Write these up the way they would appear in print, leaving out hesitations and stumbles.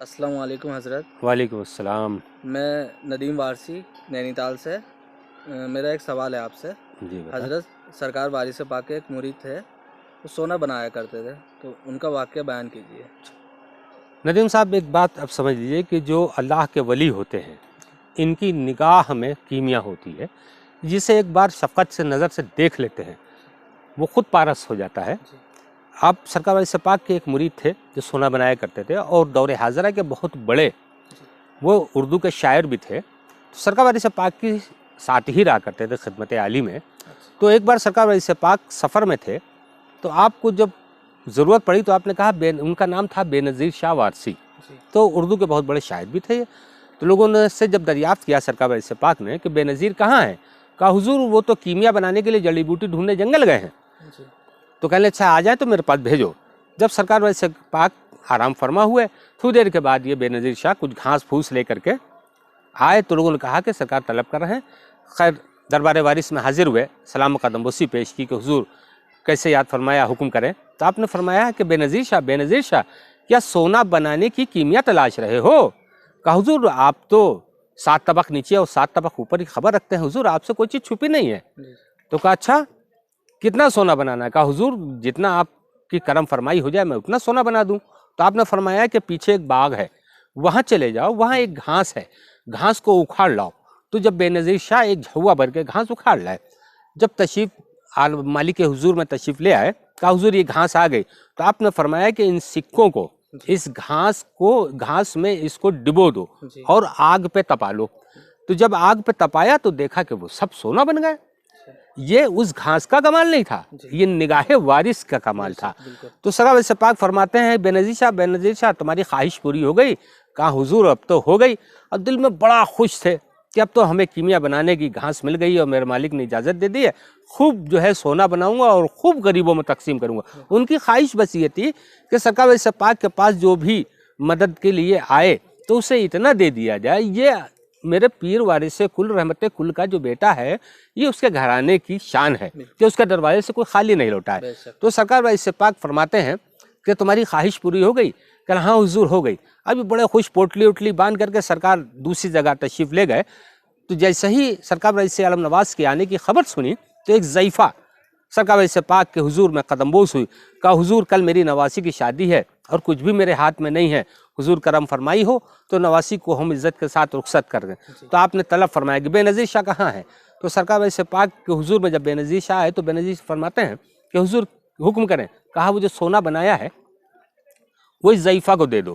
السلام علیکم حضرت. وعلیکم السلام. میں ندیم وارسی نینی تال سے. میرا ایک سوال ہے آپ سے. جی بتا. حضرت سرکار وارث پاک کے ایک مرید تھے، وہ سونا بنایا کرتے تھے، تو ان کا واقعہ بیان کیجیے. ندیم صاحب، ایک بات اب سمجھ لیجئے کہ جو اللہ کے ولی ہوتے ہیں ان کی نگاہ میں کیمیا ہوتی ہے، جسے ایک بار شفقت سے نظر سے دیکھ لیتے ہیں وہ خود پارس ہو جاتا ہے. آپ سرکار وارث پاک کے ایک مرید تھے جو سونا بنایا کرتے تھے، اور دور حاضرہ کے بہت بڑے وہ اردو کے شاعر بھی تھے. سرکار وارث پاک کی ساتھ ہی رہا کرتے تھے خدمت عالی میں. تو ایک بار سرکار وارث پاک سفر میں تھے، تو آپ کو جب ضرورت پڑی تو آپ نے کہا ان کا نام تھا بے نظیر شاہ وارثی. تو اردو کے بہت بڑے شاعر بھی تھے. تو لوگوں نے سے جب دریافت کیا سرکار وارث پاک نے کہ بے نظیر کہاں ہیں، کہا حضور وہ تو کیمیا بنانے کے لیے جڑی بوٹی ڈھونڈنے جنگل گئے ہیں. تو کہنے اچھا آ جائیں تو میرے پاس بھیجو. جب سرکار وارث پاک آرام فرما ہوئے، تھوڑی دیر کے بعد یہ بے نظیر شاہ کچھ گھاس پھوس لے کر کے آئے. تو لوگوں نے کہا کہ سرکار طلب کر رہے ہیں. خیر دربار وارث میں حاضر ہوئے، سلام قدم بوسی پیش کی کہ حضور کیسے یاد فرمایا، حکم کریں. تو آپ نے فرمایا کہ بے نظیر شاہ کیا سونا بنانے کی کیمیا تلاش رہے ہو؟ کہا حضور آپ تو 7 طبق نیچے اور 7 طبق اوپر کی خبر رکھتے ہیں، حضور آپ سے کوئی چیز چھپی نہیں ہے. تو کہا اچھا کتنا سونا بنانا ہے؟ کہا حضور جتنا آپ کی کرم فرمائی ہو جائے میں اتنا سونا بنا دوں. تو آپ نے فرمایا کہ پیچھے ایک باغ ہے، وہاں چلے جاؤ، وہاں ایک گھاس ہے، گھاس کو اکھاڑ لاؤ. تو جب بے نظیر شاہ ایک جھوا بھر کے گھاس اکھاڑ لائے، جب تشریف مالک کے حضور میں تشریف لے آئے، کہا حضور یہ گھاس آ گئی. تو آپ نے فرمایا کہ ان سکوں کو اس گھاس میں اس کو ڈبو دو اور آگ پہ تپا لو. تو جب آگ پہ تپایا تو دیکھا کہ وہ سب سونا بن گئے. یہ اس گھاس کا کمال نہیں تھا، یہ نگاہ وارث کا کمال تھا. تو سرکار وارث پاک فرماتے ہیں بے نظیر شاہ تمہاری خواہش پوری ہو گئی؟ کہا حضور اب تو ہو گئی. اور دل میں بڑا خوش تھے کہ اب تو ہمیں کیمیا بنانے کی گھاس مل گئی اور میرے مالک نے اجازت دے دی ہے، خوب جو ہے سونا بناؤں گا اور خوب غریبوں میں تقسیم کروں گا. ان کی خواہش بس یہ تھی کہ سرکار وارث پاک کے پاس جو بھی مدد کے لیے آئے تو اسے اتنا دے دیا جائے، یہ میرے پیر وارث کل رحمت کل کا جو بیٹا ہے یہ اس کے گھرانے کی شان ہے کہ اس کے دروازے سے کوئی خالی نہیں لوٹا ہے. تو سرکار وارث پاک فرماتے ہیں کہ تمہاری خواہش پوری ہو گئی؟ کہ ہاں حضور ہو گئی. ابھی بڑے خوش پوٹلی اٹلی باندھ کر کے سرکار دوسری جگہ تشریف لے گئے. تو جیسے ہی سرکار وارث عالم نواز کے آنے کی خبر سنی تو ایک ضعیفہ سرکار وارث پاک کے حضور میں قدم بوس ہوئی. کہا حضور کل میری نواسی کی شادی ہے اور کچھ بھی میرے ہاتھ میں نہیں ہے، حضور کرم فرمائی ہو تو نواسی کو ہم عزت کے ساتھ رخصت کر دیں. تو آپ نے طلب فرمایا کہ بے نظیر شاہ کہاں ہے؟ تو سرکار وارث پاک کے حضور میں جب بے نظیر شاہ آئے تو بے نظیر فرماتے ہیں کہ حضور حکم کریں. کہا وہ جو سونا بنایا ہے وہ اس ضعیفہ کو دے دو.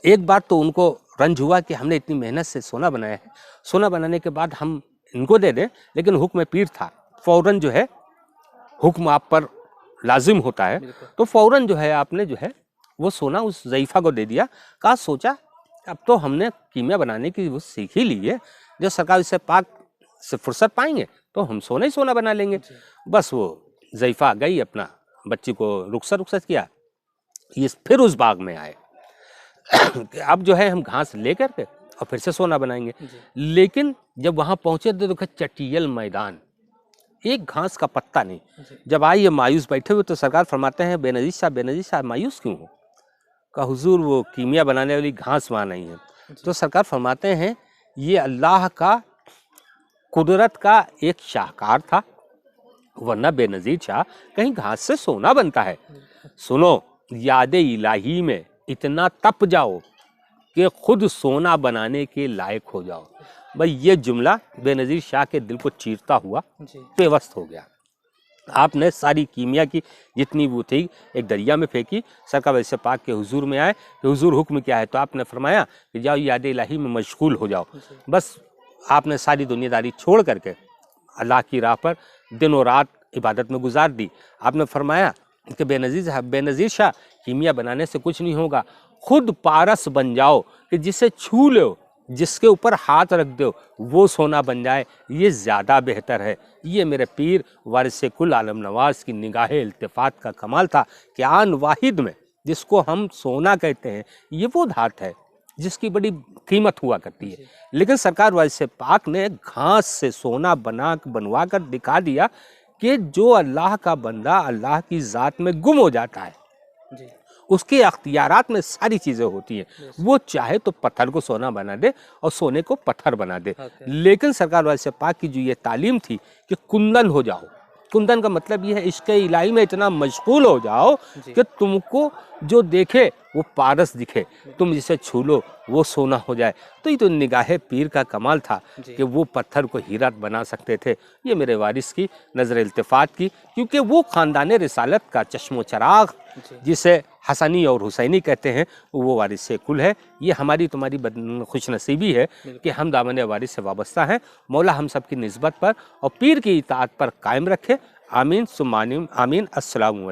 ایک بار تو ان کو رنج ہوا کہ ہم نے اتنی محنت سے سونا بنایا ہے، سونا بنانے کے بعد ہم ان کو دے دیں، لیکن حکم پیر تھا فوراً جو ہے حکم آپ پر لازم ہوتا ہے. تو فوراً جو ہے آپ نے جو ہے وہ سونا اس ضعیفہ کو دے دیا. کہا سوچا اب تو ہم نے کیمیا بنانے کی وہ سیکھ ہی لی ہے، جو سرکار سے پاک سے فرصت پائیں گے تو ہم سونا ہی سونا بنا لیں گے. بس وہ ضعیفہ گئی، اپنا بچی کو رخصت کیا، یہ پھر اس باغ میں آئے کہ اب جو ہے ہم گھاس لے کر کے اور پھر سے سونا بنائیں گے. لیکن جب وہاں پہنچے تو دیکھا چٹیل میدان، ایک گھاس کا پتہ نہیں. جب آئی یہ مایوس بیٹھے ہوئے تو سرکار فرماتے ہیں بے نظیر شاہ مایوس کیوں ہو؟ کہ حضور وہ کیمیا بنانے والی گھاس وہاں نہیں ہے. تو سرکار فرماتے ہیں یہ اللہ کا قدرت کا ایک شاہکار تھا، ورنہ بے نظیر شاہ کہیں گھاس سے سونا بنتا ہے. سنو یاد الہی میں اتنا تپ جاؤ کہ خود سونا بنانے کے لائق ہو جاؤ. بھئی یہ جملہ بے نظیر شاہ کے دل کو چیرتا ہوا پیوست ہو گیا. آپ نے ساری کیمیا کی جتنی وہ تھی ایک دریا میں پھینکی، سرکار وارث پاک کے حضور میں آئے کہ حضور حکم کیا ہے؟ تو آپ نے فرمایا کہ جاؤ یاد الہی میں مشغول ہو جاؤ. بس آپ نے ساری دنیا داری چھوڑ کر کے اللہ کی راہ پر دن و رات عبادت میں گزار دی. آپ نے فرمایا کہ بے نظیر شاہ کیمیا بنانے سے کچھ نہیں ہوگا، خود پارس بن جاؤ کہ جسے چھو لو، جس کے اوپر ہاتھ رکھ دو وہ سونا بن جائے، یہ زیادہ بہتر ہے. یہ میرے پیر وارث کل عالم نواز کی نگاہ التفات کا کمال تھا کہ آن واحد میں جس کو ہم سونا کہتے ہیں یہ وہ دھات ہے جس کی بڑی قیمت ہوا کرتی ہے. لیکن سرکار وارث پاک نے گھاس سے سونا بنوا کر دکھا دیا کہ جو اللہ کا بندہ اللہ کی ذات میں گم ہو جاتا ہے اس کے اختیارات میں ساری چیزیں ہوتی ہیں. وہ چاہے تو پتھر کو سونا بنا دے اور سونے کو پتھر بنا دے. لیکن سرکار والد پاک کی جو یہ تعلیم تھی کہ کندن ہو جاؤ. کندن کا مطلب یہ ہے عشق الہی میں اتنا مشغول ہو جاؤ کہ تم کو جو دیکھے وہ پارس دکھے, تم جسے چھو لو وہ سونا ہو جائے. تو یہ تو نگاہ پیر کا کمال تھا کہ وہ پتھر کو ہیرا بنا سکتے تھے. یہ میرے وارث کی نظر التفات کی, کیونکہ وہ خاندان رسالت کا چشم و چراغ جسے حسنی اور حسینی کہتے ہیں وہ وارث کل ہے. یہ ہماری تمہاری خوش نصیبی ہے کہ ہم دامن وارث سے وابستہ ہیں. مولا ہم سب کی نسبت پر اور پیر کی اطاعت پر قائم رکھے. آمین ثم آمین. السلام علیکم.